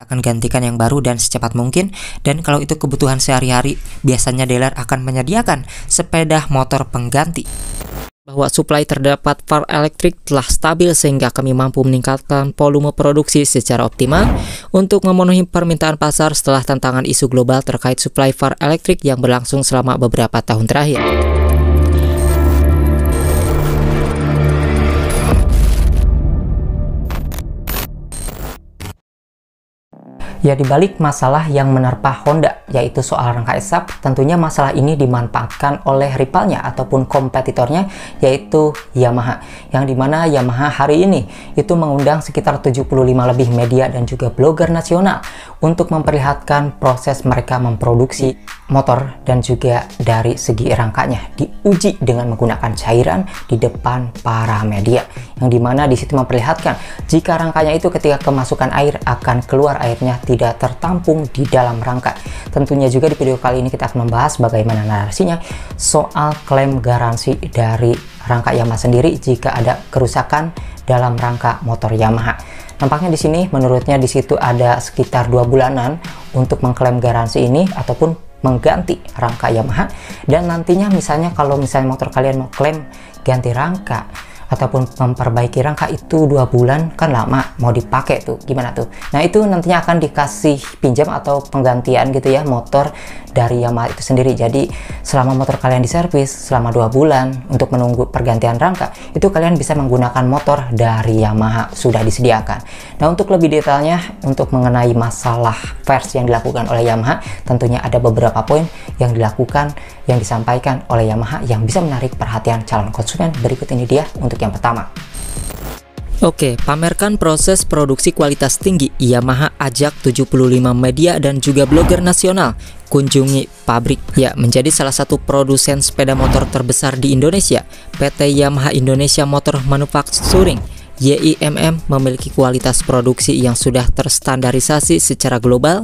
akan gantikan yang baru dan secepat mungkin. Dan kalau itu kebutuhan sehari-hari, biasanya dealer akan menyediakan sepeda motor pengganti. Bahwa suplai terdapat VAR elektrik telah stabil sehingga kami mampu meningkatkan volume produksi secara optimal untuk memenuhi permintaan pasar setelah tantangan isu global terkait suplai VAR elektrik yang berlangsung selama beberapa tahun terakhir. Ya, dibalik masalah yang menerpa Honda, yaitu soal rangka ESAP, tentunya masalah ini dimanfaatkan oleh rivalnya ataupun kompetitornya, yaitu Yamaha. Yang dimana Yamaha hari ini itu mengundang sekitar 75 lebih media dan juga blogger nasional untuk memperlihatkan proses mereka memproduksi motor dan juga dari segi rangkanya diuji dengan menggunakan cairan di depan para media. Yang dimana di situ memperlihatkan jika rangkanya itu ketika kemasukan air akan keluar airnya tidak tertampung di dalam rangka. Tentunya juga di video kali ini kita akan membahas bagaimana narasinya soal klaim garansi dari rangka Yamaha sendiri jika ada kerusakan dalam rangka motor Yamaha. Nampaknya di sini menurutnya di situ ada sekitar 2 bulanan untuk mengklaim garansi ini ataupun mengganti rangka Yamaha. Dan nantinya misalnya kalau misalnya motor kalian mau klaim ganti rangka ataupun memperbaiki rangka itu 2 bulan kan lama, mau dipakai tuh gimana tuh. Nah itu nantinya akan dikasih pinjam atau penggantian gitu ya motor dari Yamaha itu sendiri. Jadi selama motor kalian diservis selama 2 bulan untuk menunggu pergantian rangka, itu kalian bisa menggunakan motor dari Yamaha sudah disediakan. Nah untuk lebih detailnya untuk mengenai masalah VARS yang dilakukan oleh Yamaha, tentunya ada beberapa poin yang dilakukan yang disampaikan oleh Yamaha yang bisa menarik perhatian calon konsumen. Berikut ini dia untuk yang pertama. Oke, pamerkan proses produksi kualitas tinggi. Yamaha ajak 75 media dan juga blogger nasional kunjungi pabrik. Ya, menjadi salah satu produsen sepeda motor terbesar di Indonesia, PT Yamaha Indonesia Motor Manufacturing YIMM memiliki kualitas produksi yang sudah terstandarisasi secara global.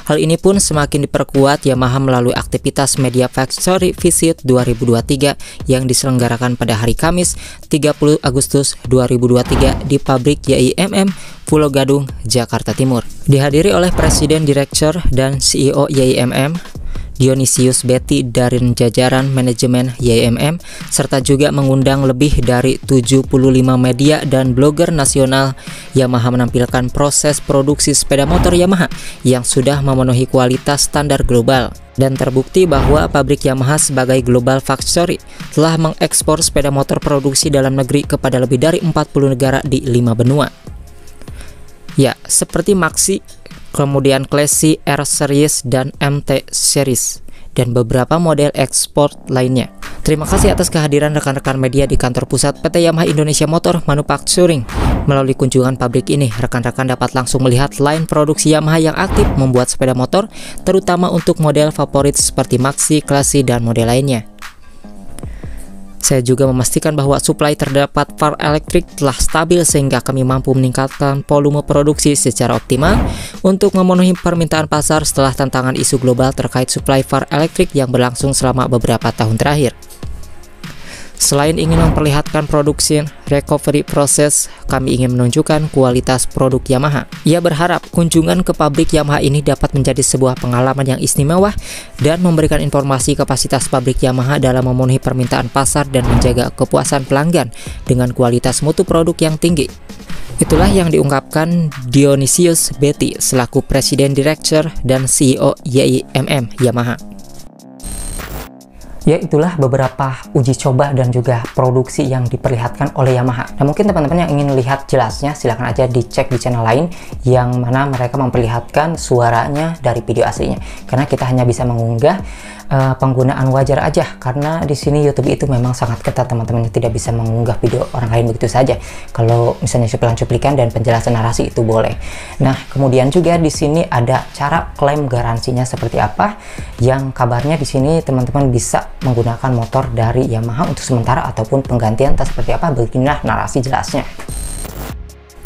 Hal ini pun semakin diperkuat Yamaha melalui aktivitas Media Factory Visit 2023 yang diselenggarakan pada hari Kamis 30 Agustus 2023 di pabrik YIMM Pulau Gadung, Jakarta Timur. Dihadiri oleh Presiden Direktur dan CEO YIMM Dionysius Betty dari jajaran manajemen YIMM, serta juga mengundang lebih dari 75 media dan blogger nasional. Yamaha menampilkan proses produksi sepeda motor Yamaha yang sudah memenuhi kualitas standar global. Dan terbukti bahwa pabrik Yamaha sebagai global factory telah mengekspor sepeda motor produksi dalam negeri kepada lebih dari 40 negara di 5 benua. Ya, seperti Maxi, kemudian Classy, R Series, dan MT Series, dan beberapa model ekspor lainnya. Terima kasih atas kehadiran rekan-rekan media di kantor pusat PT Yamaha Indonesia Motor Manufacturing. Melalui kunjungan pabrik ini, rekan-rekan dapat langsung melihat line produksi Yamaha yang aktif membuat sepeda motor, terutama untuk model favorit seperti Maxi, Classy, dan model lainnya. Saya juga memastikan bahwa suplai terdapat VAR elektrik telah stabil sehingga kami mampu meningkatkan volume produksi secara optimal untuk memenuhi permintaan pasar setelah tantangan isu global terkait suplai VAR elektrik yang berlangsung selama beberapa tahun terakhir. Selain ingin memperlihatkan produksi recovery proses, kami ingin menunjukkan kualitas produk Yamaha. Ia berharap kunjungan ke pabrik Yamaha ini dapat menjadi sebuah pengalaman yang istimewa dan memberikan informasi kapasitas pabrik Yamaha dalam memenuhi permintaan pasar dan menjaga kepuasan pelanggan dengan kualitas mutu produk yang tinggi. Itulah yang diungkapkan Dionysius Betty selaku Presiden Direktur dan CEO YIMM Yamaha. Ya, itulah beberapa uji coba dan juga produksi yang diperlihatkan oleh Yamaha. Nah, mungkin teman-teman yang ingin lihat jelasnya silahkan aja dicek di channel lain yang mana mereka memperlihatkan suaranya dari video aslinya. Karena kita hanya bisa mengunggah penggunaan wajar aja, karena di sini YouTube itu memang sangat ketat teman-teman, tidak bisa mengunggah video orang lain begitu saja. Kalau misalnya cuplikan-cuplikan dan penjelasan narasi itu boleh. Nah, kemudian juga di sini ada cara klaim garansinya seperti apa, yang kabarnya di sini teman-teman bisa menggunakan motor dari Yamaha untuk sementara ataupun penggantian entah seperti apa. Beginilah narasi jelasnya.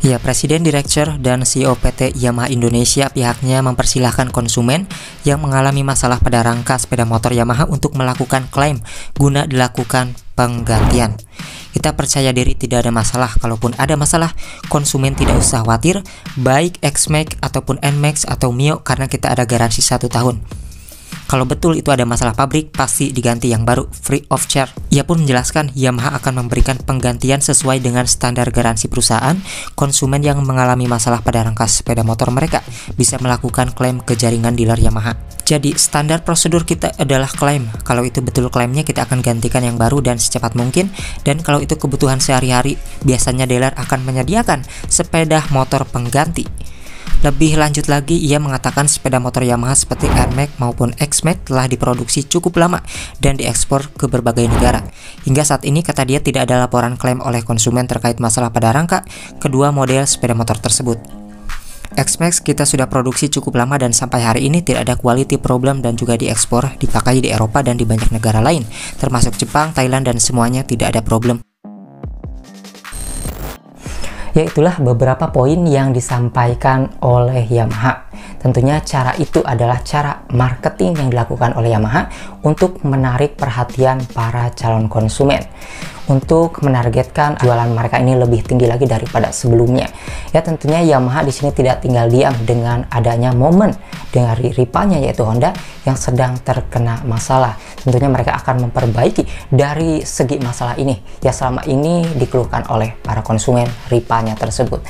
Ya, Presiden Direktur dan CEO PT Yamaha Indonesia pihaknya mempersilahkan konsumen yang mengalami masalah pada rangka sepeda motor Yamaha untuk melakukan klaim guna dilakukan penggantian. Kita percaya diri tidak ada masalah. Kalaupun ada masalah, konsumen tidak usah khawatir, baik X-Max ataupun N-Max atau Mio, karena kita ada garansi 1 tahun. Kalau betul itu ada masalah pabrik, pasti diganti yang baru, free of charge. Ia pun menjelaskan Yamaha akan memberikan penggantian sesuai dengan standar garansi perusahaan. Konsumen yang mengalami masalah pada rangka sepeda motor mereka bisa melakukan klaim ke jaringan dealer Yamaha. Jadi standar prosedur kita adalah klaim. Kalau itu betul klaimnya, kita akan gantikan yang baru dan secepat mungkin. Dan kalau itu kebutuhan sehari-hari, biasanya dealer akan menyediakan sepeda motor pengganti. Lebih lanjut lagi, ia mengatakan sepeda motor Yamaha seperti NMAX maupun X-Max telah diproduksi cukup lama dan diekspor ke berbagai negara. Hingga saat ini, kata dia, tidak ada laporan klaim oleh konsumen terkait masalah pada rangka kedua model sepeda motor tersebut. X-Max kita sudah produksi cukup lama dan sampai hari ini tidak ada quality problem dan juga diekspor, dipakai di Eropa dan di banyak negara lain, termasuk Jepang, Thailand, dan semuanya tidak ada problem. Ya, itulah beberapa poin yang disampaikan oleh Yamaha. Tentunya cara itu adalah cara marketing yang dilakukan oleh Yamaha untuk menarik perhatian para calon konsumen, untuk menargetkan jualan mereka ini lebih tinggi lagi daripada sebelumnya. Ya, tentunya Yamaha di sini tidak tinggal diam dengan adanya momen dari rivalnya yaitu Honda yang sedang terkena masalah. Tentunya mereka akan memperbaiki dari segi masalah ini ya selama ini dikeluhkan oleh para konsumen rivalnya tersebut.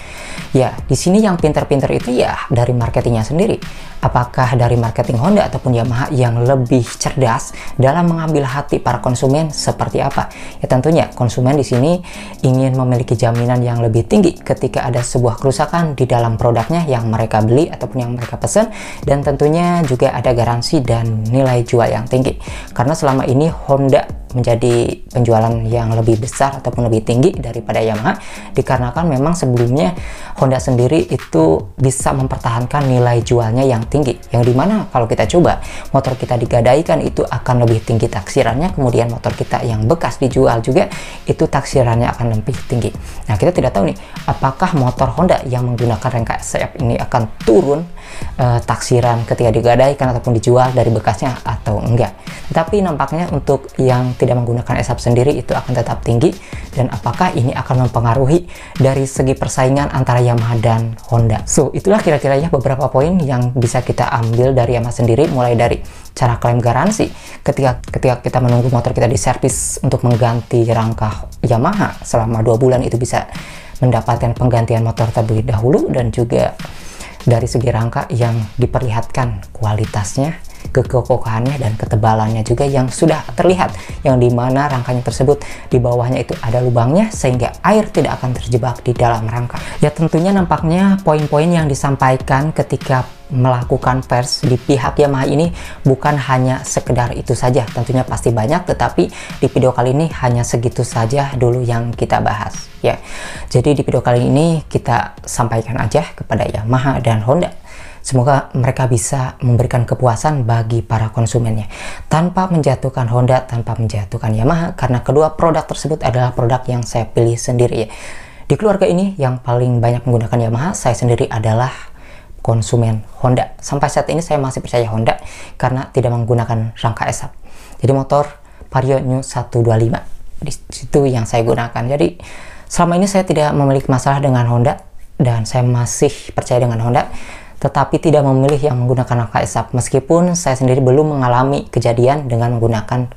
Ya, di sini yang pinter-pinter itu ya dari marketingnya sendiri. Apakah dari marketing Honda ataupun Yamaha yang lebih cerdas dalam mengambil hati para konsumen seperti apa? Ya, tentunya konsumen di sini ingin memiliki jaminan yang lebih tinggi ketika ada sebuah kerusakan di dalam produknya yang mereka beli ataupun yang mereka pesan, dan tentunya juga ada garansi dan nilai jual yang tinggi. Karena selama ini Honda menjadi penjualan yang lebih besar ataupun lebih tinggi daripada Yamaha, dikarenakan memang sebelumnya Honda sendiri itu bisa mempertahankan nilai jualnya yang tinggi, yang dimana kalau kita coba motor kita digadaikan itu akan lebih tinggi taksirannya, kemudian motor kita yang bekas dijual juga itu taksirannya akan lebih tinggi. Nah, kita tidak tahu nih apakah motor Honda yang menggunakan rangka SF ini akan turun taksiran ketika digadaikan ataupun dijual dari bekasnya atau enggak. Tetapi nampaknya untuk yang tidak menggunakan SAP sendiri itu akan tetap tinggi. Dan apakah ini akan mempengaruhi dari segi persaingan antara Yamaha dan Honda? So, itulah kira-kiranya beberapa poin yang bisa kita ambil dari Yamaha sendiri, mulai dari cara klaim garansi ketika kita menunggu motor kita diservis untuk mengganti rangka Yamaha selama 2 bulan itu bisa mendapatkan penggantian motor terlebih dahulu, dan juga dari segi rangka yang diperlihatkan kualitasnya, kekokohannya, dan ketebalannya juga yang sudah terlihat, yang dimana rangkanya tersebut di bawahnya itu ada lubangnya sehingga air tidak akan terjebak di dalam rangka. Ya, tentunya nampaknya poin-poin yang disampaikan ketika melakukan pers di pihak Yamaha ini bukan hanya sekedar itu saja, tentunya pasti banyak, tetapi di video kali ini hanya segitu saja dulu yang kita bahas ya. Jadi di video kali ini kita sampaikan aja kepada Yamaha dan Honda. Semoga mereka bisa memberikan kepuasan bagi para konsumennya tanpa menjatuhkan Honda, tanpa menjatuhkan Yamaha, karena kedua produk tersebut adalah produk yang saya pilih sendiri ya. Di keluarga ini yang paling banyak menggunakan Yamaha, saya sendiri adalah konsumen Honda. Sampai saat ini saya masih percaya Honda karena tidak menggunakan rangka SAP. Jadi motor Vario New 125 di situ yang saya gunakan. Jadi selama ini saya tidak memiliki masalah dengan Honda dan saya masih percaya dengan Honda, tetapi tidak memilih yang menggunakan rangka SAP, meskipun saya sendiri belum mengalami kejadian dengan menggunakan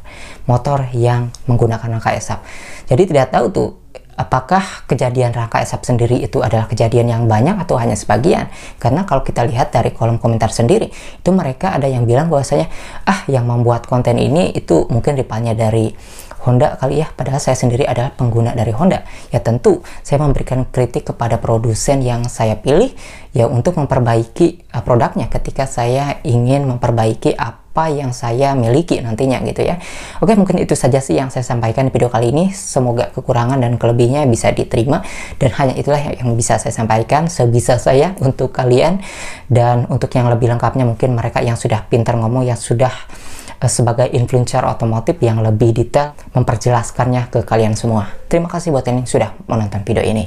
motor yang menggunakan rangka SAP. Jadi tidak tahu tuh apakah kejadian rangka SAP sendiri itu adalah kejadian yang banyak atau hanya sebagian. Karena kalau kita lihat dari kolom komentar sendiri, itu mereka ada yang bilang bahwasanya yang membuat konten ini itu mungkin rivalnya dari Honda kali ya, padahal saya sendiri adalah pengguna dari Honda. Ya tentu saya memberikan kritik kepada produsen yang saya pilih ya untuk memperbaiki produknya ketika saya ingin memperbaiki apa yang saya miliki nantinya gitu ya. Oke, mungkin itu saja sih yang saya sampaikan di video kali ini. Semoga kekurangan dan kelebihnya bisa diterima, dan hanya itulah yang bisa saya sampaikan sebisa saya untuk kalian. Dan untuk yang lebih lengkapnya mungkin mereka yang sudah pintar ngomong, yang sudah sebagai influencer otomotif yang lebih detail memperjelaskannya ke kalian semua. Terima kasih buat yang sudah menonton video ini.